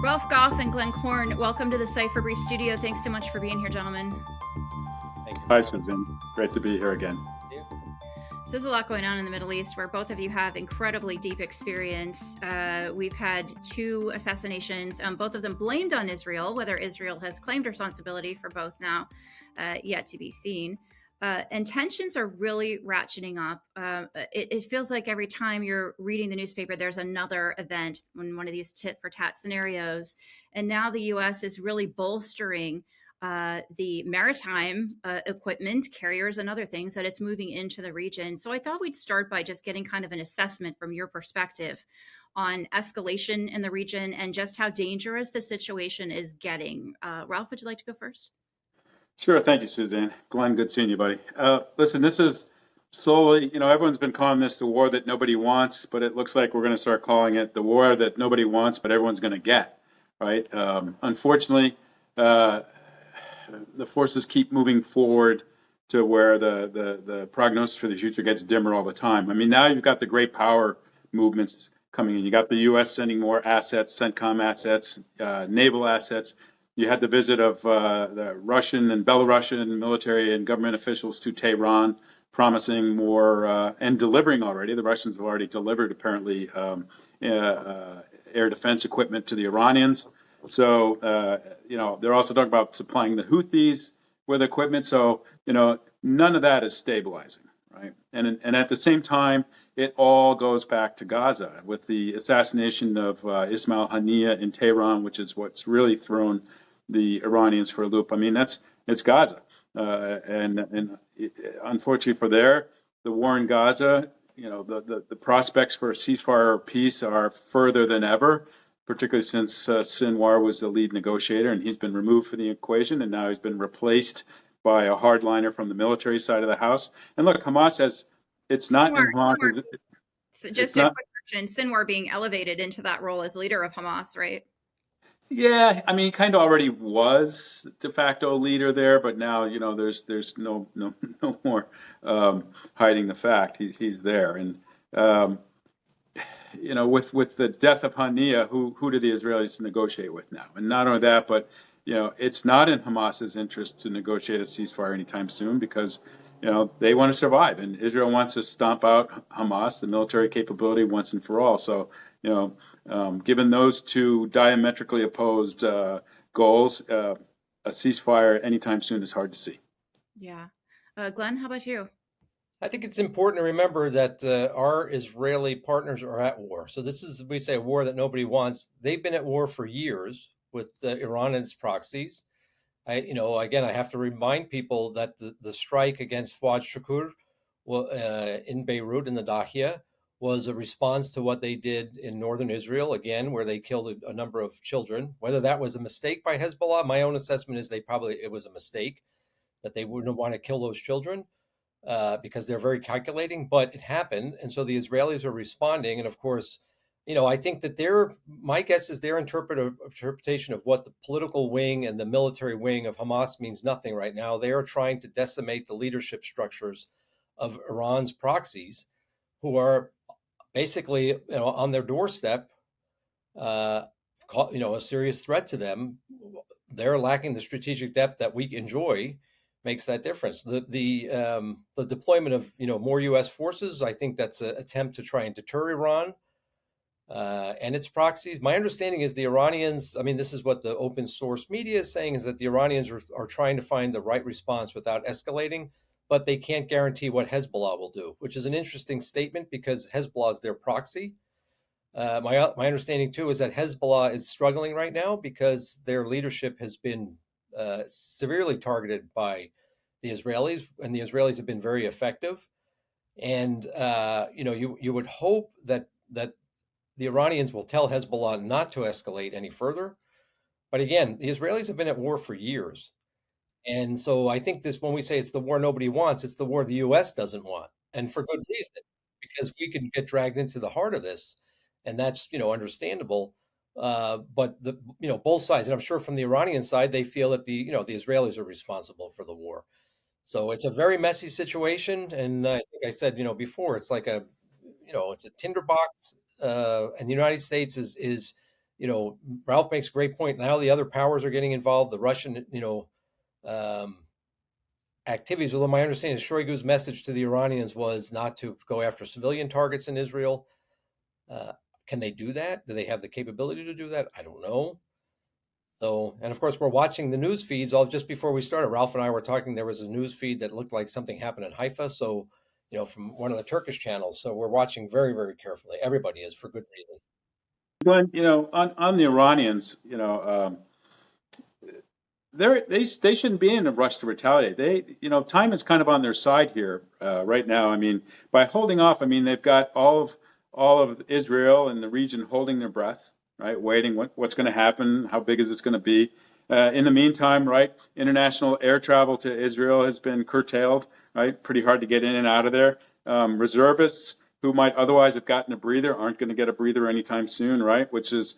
Ralph Goff and Glenn Korn, welcome to the Cipher Brief studio. Thanks so much for being here, gentlemen. Thank you. Hi, Suzanne. Great to be here again. So there's a lot going on in the Middle East where both of you have incredibly deep experience. We've had two assassinations, both of them blamed on Israel. Whether Israel has claimed responsibility for both now, yet to be seen. And tensions are really ratcheting up. It feels like every time you're reading the newspaper, there's another event in one of these tit for tat scenarios. And now the U.S. is really bolstering the maritime equipment, carriers, and other things that it's moving into the region. So I thought we'd start by just getting kind of an assessment from your perspective on escalation in the region and just how dangerous the situation is getting. Ralph, would you like to go first? Sure. Thank you, Suzanne. Glenn, good seeing you, buddy. Listen, this is slowly, everyone's been calling this the war that nobody wants, but it looks like we're going to start calling it the war that nobody wants, but everyone's going to get, right? Unfortunately, the forces keep moving forward to where the prognosis for the future gets dimmer all the time. I mean, now you've got the great power movements coming in. You got the U.S. sending more assets, CENTCOM assets, naval assets. You had the visit of the Russian and Belarusian military and government officials to Tehran, promising more and delivering already. The Russians have already delivered, apparently, air defense equipment to the Iranians. So, they're also talking about supplying the Houthis with equipment. So, none of that is stabilizing, right? And at the same time, it all goes back to Gaza with the assassination of Ismail Haniyeh in Tehran, which is what's really thrown the Iranians for a loop. I mean, it's Gaza, and unfortunately for the war in Gaza, the prospects for a ceasefire or peace are further than ever, particularly since Sinwar was the lead negotiator, and he's been removed from the equation, and now he's been replaced by a hardliner from the military side of the house. And look, Hamas has, it's not in Hamas. So just a quick question, Sinwar being elevated into that role as leader of Hamas, right? Yeah, I mean, he kind of already was de facto leader there, but now there's no more hiding the fact he's there, and with the death of Haniyeh, who do the Israelis negotiate with now? And not only that, but it's not in Hamas's interest to negotiate a ceasefire anytime soon because they want to survive, and Israel wants to stomp out Hamas, the military capability, once and for all. So given those two diametrically opposed goals, a ceasefire anytime soon is hard to see. Yeah. Glenn, how about you? I think it's important to remember that our Israeli partners are at war. So this is, we say, a war that nobody wants. They've been at war for years with Iran and its proxies. Again, I have to remind people that the strike against Fuad Shukur in Beirut, in the Dahia, was a response to what they did in northern Israel, again, where they killed a number of children. Whether that was a mistake by Hezbollah, my own assessment is it was a mistake, that they wouldn't want to kill those children because they're very calculating, but it happened. And so the Israelis are responding. And of course, I think that my guess is their interpretation of what the political wing and the military wing of Hamas means nothing right now. They are trying to decimate the leadership structures of Iran's proxies, who are basically on their doorstep, a serious threat to them. They're lacking the strategic depth that we enjoy, makes that difference. The deployment of more U.S. forces, I think that's an attempt to try and deter Iran and its proxies. My understanding is the Iranians, this is what the open source media is saying, is that the Iranians are trying to find the right response without escalating, but they can't guarantee what Hezbollah will do, which is an interesting statement because Hezbollah is their proxy. My understanding, too, is that Hezbollah is struggling right now because their leadership has been severely targeted by the Israelis, and the Israelis have been very effective. And, you would hope that the Iranians will tell Hezbollah not to escalate any further. But again, the Israelis have been at war for years. And so I think when we say it's the war nobody wants, it's the war the U.S. doesn't want, and for good reason, because we can get dragged into the heart of this, and that's understandable. But both sides, and I'm sure from the Iranian side, they feel that the Israelis are responsible for the war. So it's a very messy situation, and I think I said, before, it's like it's a tinderbox, and the United States is, Ralph makes a great point. Now the other powers are getting involved. The Russian, um, activities. Although my understanding is Shoigu's message to the Iranians was not to go after civilian targets in Israel. Uh, can they do that? Do they have the capability to do that? I don't know. So, and of course, we're watching the news feeds. All just before we started, Ralph and I were talking. There was a news feed that looked like something happened in Haifa. So, from one of the Turkish channels. So we're watching very, very carefully. Everybody is, for good reason. Glenn, on the Iranians, they shouldn't be in a rush to retaliate. Time is kind of on their side here right now. I mean, by holding off, I mean they've got all of Israel and the region holding their breath, right, waiting what's going to happen, how big is this going to be. In the meantime, right, international air travel to Israel has been curtailed, right, pretty hard to get in and out of there. Reservists who might otherwise have gotten a breather aren't going to get a breather anytime soon, right, which is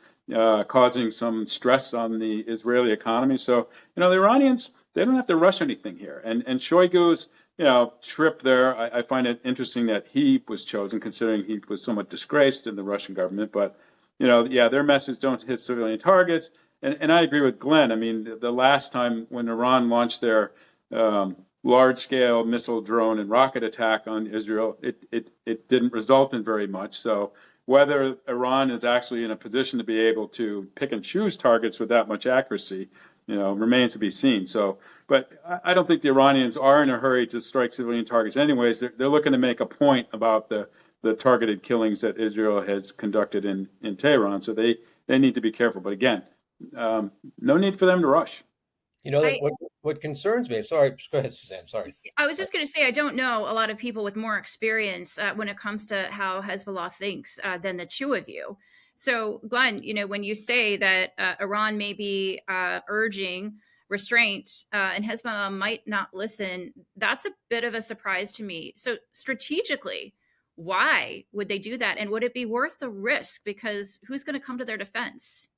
causing some stress on the Israeli economy. So, the Iranians, they don't have to rush anything here. And Shoigu's, trip there, I find it interesting that he was chosen, considering he was somewhat disgraced in the Russian government. But, their message, don't hit civilian targets. And I agree with Glenn. I mean, the last time when Iran launched their large-scale missile, drone, and rocket attack on Israel, it didn't result in very much. So whether Iran is actually in a position to be able to pick and choose targets with that much accuracy, remains to be seen. So, but I don't think the Iranians are in a hurry to strike civilian targets. Anyways, they're looking to make a point about the targeted killings that Israel has conducted in Tehran. So they need to be careful. But again, no need for them to rush. What concerns me. Sorry, go ahead, Suzanne. Sorry. I was just going to say, I don't know a lot of people with more experience when it comes to how Hezbollah thinks than the two of you. So, Glenn, when you say that Iran may be urging restraint and Hezbollah might not listen, that's a bit of a surprise to me. So, strategically, why would they do that? And would it be worth the risk? Because who's going to come to their defense?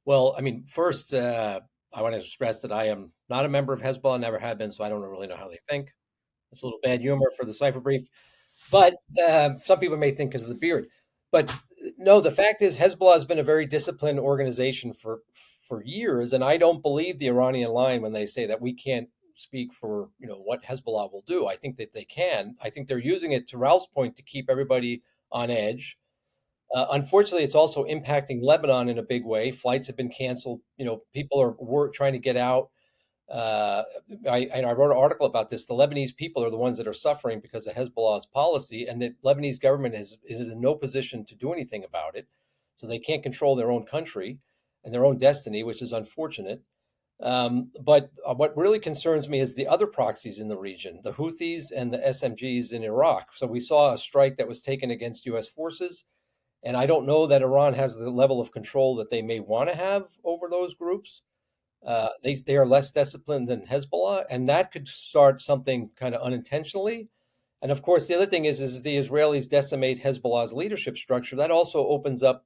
Well, I mean, first, I want to stress that I am not a member of Hezbollah, never have been, so I don't really know how they think. It's a little bad humor for the Cipher Brief. But some people may think because of the beard. But no, the fact is Hezbollah has been a very disciplined organization for years, and I don't believe the Iranian line when they say that we can't speak for what Hezbollah will do. I think that they can. I think they're using it, to Ralph's point, to keep everybody on edge. Unfortunately, it's also impacting Lebanon in a big way. Flights have been canceled. People are trying to get out. I wrote an article about this. The Lebanese people are the ones that are suffering because of Hezbollah's policy, and the Lebanese government is in no position to do anything about it. So they can't control their own country and their own destiny, which is unfortunate. But what really concerns me is the other proxies in the region, the Houthis and the SMGs in Iraq. So we saw a strike that was taken against U.S. forces. And I don't know that Iran has the level of control that they may want to have over those groups. They are less disciplined than Hezbollah, and that could start something kind of unintentionally. And of course, the other thing is the Israelis decimate Hezbollah's leadership structure. That also opens up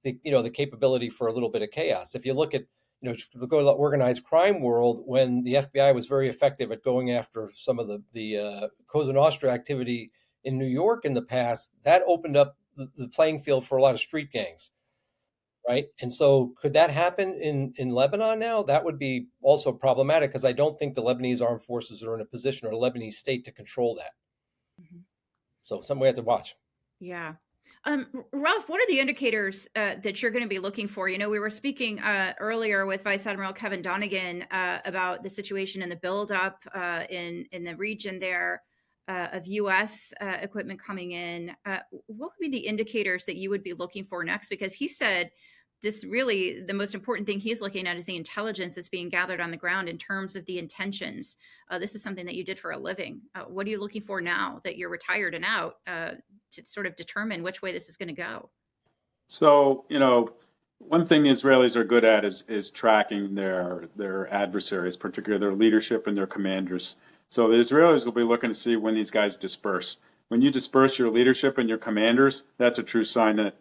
the capability for a little bit of chaos. If you look at go to the organized crime world, when the FBI was very effective at going after some of the Cosa Nostra activity in New York in the past, that opened up the playing field for a lot of street gangs, right? And so could that happen in Lebanon now? That would be also problematic, because I don't think the Lebanese armed forces are in a position, or the Lebanese state, to control that. Mm-hmm. So something we have to watch. Yeah. Ralph, what are the indicators that you're going to be looking for? We were speaking earlier with Vice Admiral Kevin Donegan about the situation and the buildup in the region there of U.S. Equipment coming in. What would be the indicators that you would be looking for next? Because he said this really, the most important thing he's looking at is the intelligence that's being gathered on the ground in terms of the intentions. This is something that you did for a living. What are you looking for now that you're retired and out to sort of determine which way this is going to go? So, one thing the Israelis are good at is tracking their adversaries, particularly their leadership and their commanders. So the Israelis will be looking to see when these guys disperse. When you disperse your leadership and your commanders, that's a true sign that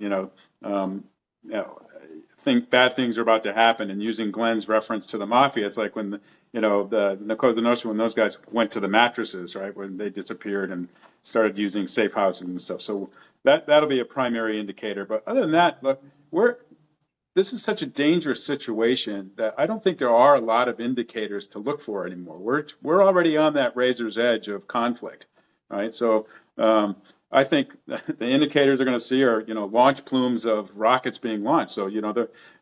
think bad things are about to happen. And using Glenn's reference to the mafia, it's like when the Cosa Nostra, when those guys went to the mattresses, right, when they disappeared and started using safe houses and stuff. So that'll be a primary indicator. But other than that, look, this is such a dangerous situation that I don't think there are a lot of indicators to look for anymore. We're already on that razor's edge of conflict, right? So I think the indicators they're going to see are, launch plumes of rockets being launched. So,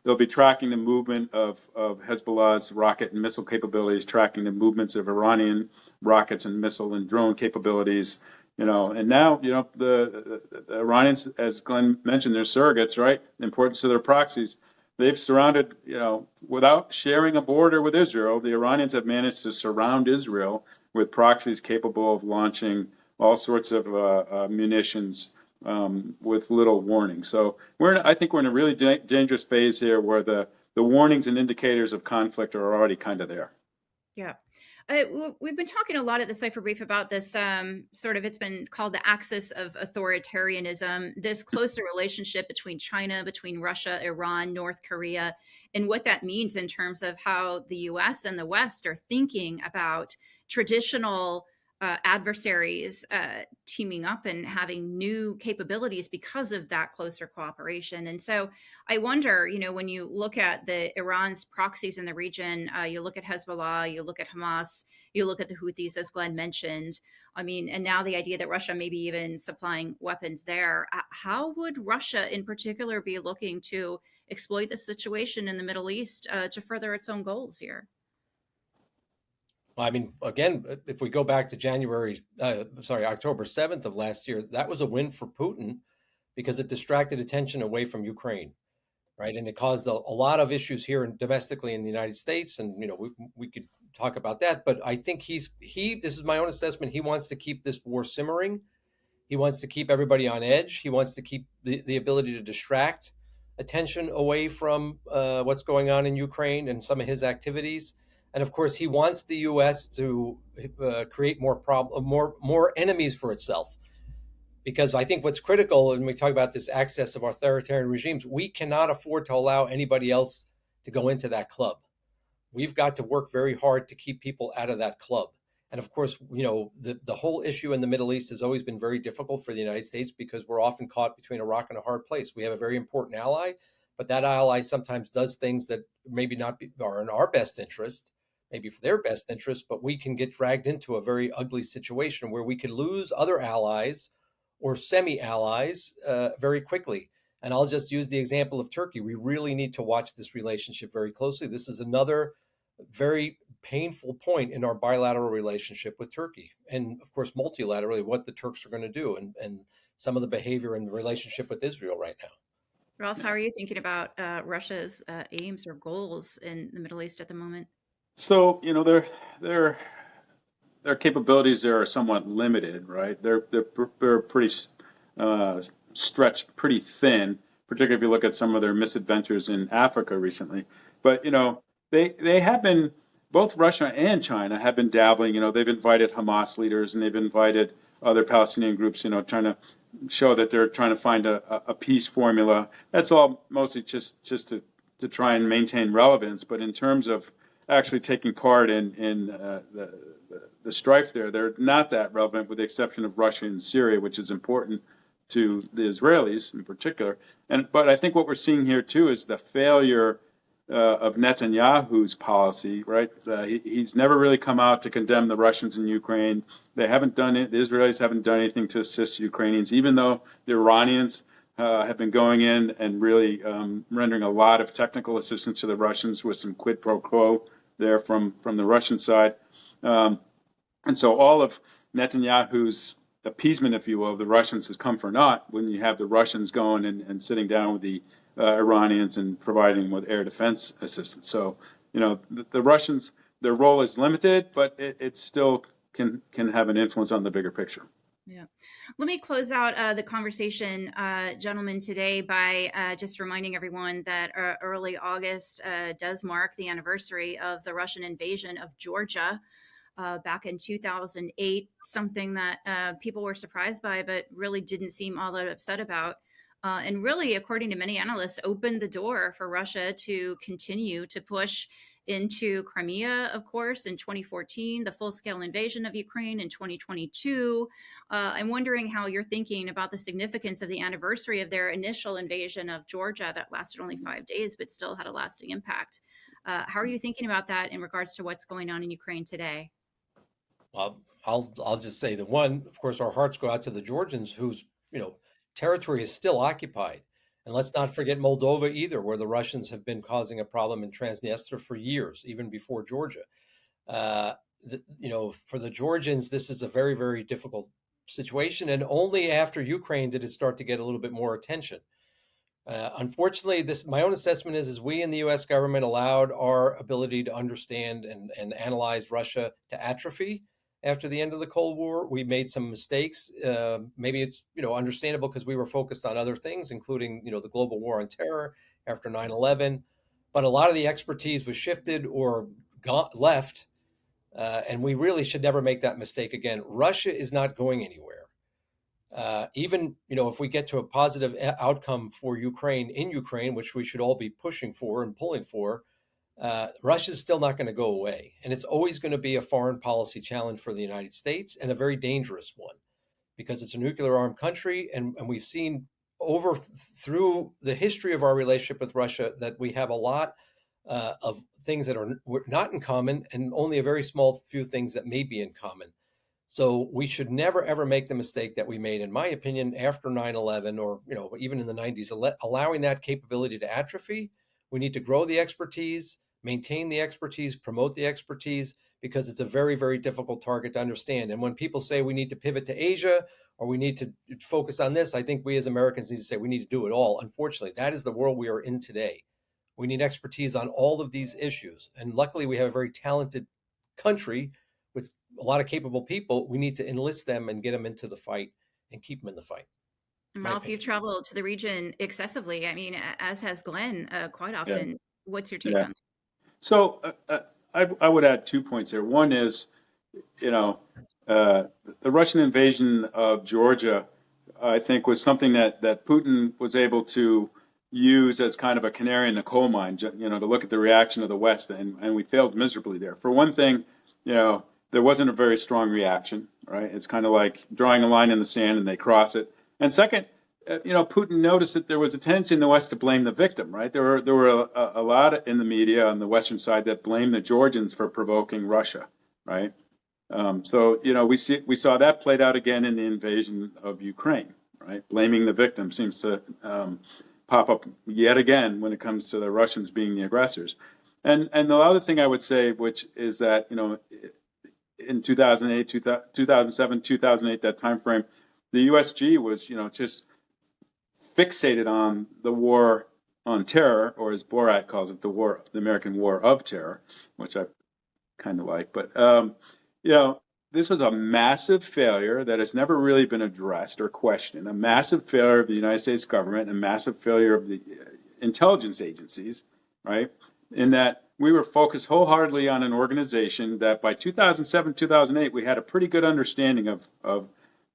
they'll be tracking the movement of Hezbollah's rocket and missile capabilities, tracking the movements of Iranian rockets and missile and drone capabilities, and now, the Iranians, as Glenn mentioned, they're surrogates, right? The importance of their proxies. They've surrounded, without sharing a border with Israel, the Iranians have managed to surround Israel with proxies capable of launching all sorts of munitions with little warning. So I think we're in a really dangerous phase here where the warnings and indicators of conflict are already kind of there. Yeah. We've been talking a lot at the Cipher Brief about this it's been called the axis of authoritarianism, this closer relationship between China, between Russia, Iran, North Korea, and what that means in terms of how the US and the West are thinking about traditional adversaries teaming up and having new capabilities because of that closer cooperation. And so I wonder, when you look at Iran's proxies in the region, you look at Hezbollah, you look at Hamas, you look at the Houthis, as Glenn mentioned. I mean, and now the idea that Russia may be even supplying weapons there. How would Russia in particular be looking to exploit the situation in the Middle East to further its own goals here? Well, I mean, again, if we go back to October 7th of last year, that was a win for Putin because it distracted attention away from Ukraine, right? And it caused a lot of issues here domestically in the United States. And, we could talk about that. But I think this is my own assessment. He wants to keep this war simmering. He wants to keep everybody on edge. He wants to keep the ability to distract attention away from what's going on in Ukraine and some of his activities. And of course, he wants the U.S. to create more enemies for itself. Because I think what's critical when we talk about this access of authoritarian regimes, we cannot afford to allow anybody else to go into that club. We've got to work very hard to keep people out of that club. And of course, the whole issue in the Middle East has always been very difficult for the United States because we're often caught between a rock and a hard place. We have a very important ally, but that ally sometimes does things that maybe are in our best interest, maybe for their best interest, but we can get dragged into a very ugly situation where we could lose other allies or semi-allies very quickly. And I'll just use the example of Turkey. We really need to watch this relationship very closely. This is another very painful point in our bilateral relationship with Turkey. And of course, multilaterally, what the Turks are going to do and some of the behavior in the relationship with Israel right now. Ralph, how are you thinking about Russia's aims or goals in the Middle East at the moment? So, their capabilities there are somewhat limited, right? They're pretty stretched pretty thin, particularly if you look at some of their misadventures in Africa recently. But they have been, both Russia and China have been dabbling. They've invited Hamas leaders and they've invited other Palestinian groups. Trying to show that they're trying to find a peace formula. That's all mostly just to try and maintain relevance. But in terms of actually taking part in the strife there, they're not that relevant, with the exception of Russia and Syria, which is important to the Israelis in particular. But I think what we're seeing here too is the failure of Netanyahu's policy. Right, he's never really come out to condemn the Russians in Ukraine. They haven't done it. The Israelis haven't done anything to assist Ukrainians, even though the Iranians have been going in and really rendering a lot of technical assistance to the Russians with some quid pro quo there from the Russian side. And so all of Netanyahu's appeasement, if you will, of the Russians has come for naught when you have the Russians going and sitting down with the Iranians and providing with air defense assistance. So, the Russians, their role is limited, but it still can have an influence on the bigger picture. Yeah. Let me close out the conversation, gentlemen, today by just reminding everyone that early August does mark the anniversary of the Russian invasion of Georgia back in 2008, something that people were surprised by, but really didn't seem all that upset about. and really, according to many analysts, opened the door for Russia to continue to push into Crimea, of course, in 2014, the full-scale invasion of Ukraine in 2022. I'm wondering how you're thinking about the significance of the anniversary of their initial invasion of Georgia that lasted only 5 days, but still had a lasting impact. How are you thinking about that in regards to what's going on in Ukraine today? Well, I'll just say the one, of course, our hearts go out to the Georgians whose, territory is still occupied. And let's not forget Moldova either, where the Russians have been causing a problem in Transnistria for years, even before Georgia. For the Georgians, this is a very, very difficult situation. And only after Ukraine did it start to get a little bit more attention. Unfortunately, my own assessment is we in the U.S. government allowed our ability to understand and analyze Russia to atrophy after the end of the Cold War. We made some mistakes. Maybe it's understandable because we were focused on other things, including the global war on terror after 9/11. But a lot of the expertise was shifted or left, and we really should never make that mistake again. Russia is not going anywhere. Even if we get to a positive outcome for Ukraine in Ukraine, which we should all be pushing for and pulling for, Russia's still not going to go away. And it's always going to be a foreign policy challenge for the United States, and a very dangerous one, because it's a nuclear armed country. And we've seen through the history of our relationship with Russia that we have a lot of things that are not in common, and only a very small few things that may be in common. So we should never, ever make the mistake that we made, in my opinion, after 9/11 or, even in the 90s, allowing that capability to atrophy. We need to grow the expertise, maintain the expertise, promote the expertise, because it's a very, very difficult target to understand. And when people say we need to pivot to Asia or we need to focus on this, I think we as Americans need to say we need to do it all. Unfortunately, that is the world we are in today. We need expertise on all of these issues. And luckily, we have a very talented country with a lot of capable people. We need to enlist them and get them into the fight and keep them in the fight. Ralph, you travel to the region excessively. I mean, as has Glenn, quite often. Yeah. What's your take on that? So I would add 2 points there. One is, the Russian invasion of Georgia, I think, was something that Putin was able to use as kind of a canary in the coal mine, to look at the reaction of the West, and we failed miserably there. For one thing, there wasn't a very strong reaction, right? It's kind of like drawing a line in the sand and they cross it. And second, Putin noticed that there was a tendency in the West to blame the victim, right? There were a lot in the media on the Western side that blamed the Georgians for provoking Russia, right? So we saw that played out again in the invasion of Ukraine, right? Blaming the victim seems to pop up yet again when it comes to the Russians being the aggressors. And the other thing I would say, which is that in 2008, 2007, 2008, that time frame, the USG was just fixated on the war on terror, or as Borat calls it, the American War of Terror, which I kind of like. But this was a massive failure that has never really been addressed or questioned. A massive failure of the United States government, a massive failure of the intelligence agencies, right? In that we were focused wholeheartedly on an organization that by 2007, 2008, we had a pretty good understanding of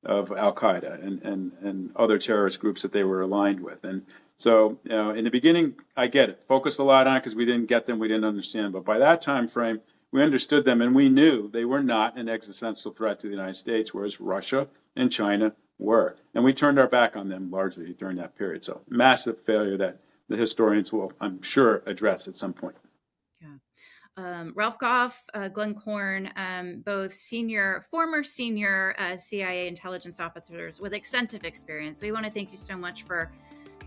Al-Qaeda and other terrorist groups that they were aligned with. And so, in the beginning, I get it. Focused a lot on it because we didn't get them, we didn't understand. But by that time frame, we understood them, and we knew they were not an existential threat to the United States, whereas Russia and China were. And we turned our back on them largely during that period. So massive failure that the historians will, I'm sure, address at some point. Ralph Goff, Glenn Korn, both former senior CIA intelligence officers with extensive experience. We want to thank you so much for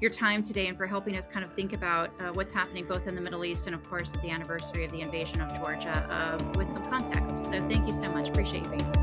your time today and for helping us kind of think about what's happening both in the Middle East and, of course, at the anniversary of the invasion of Georgia with some context. So thank you so much. Appreciate you being here.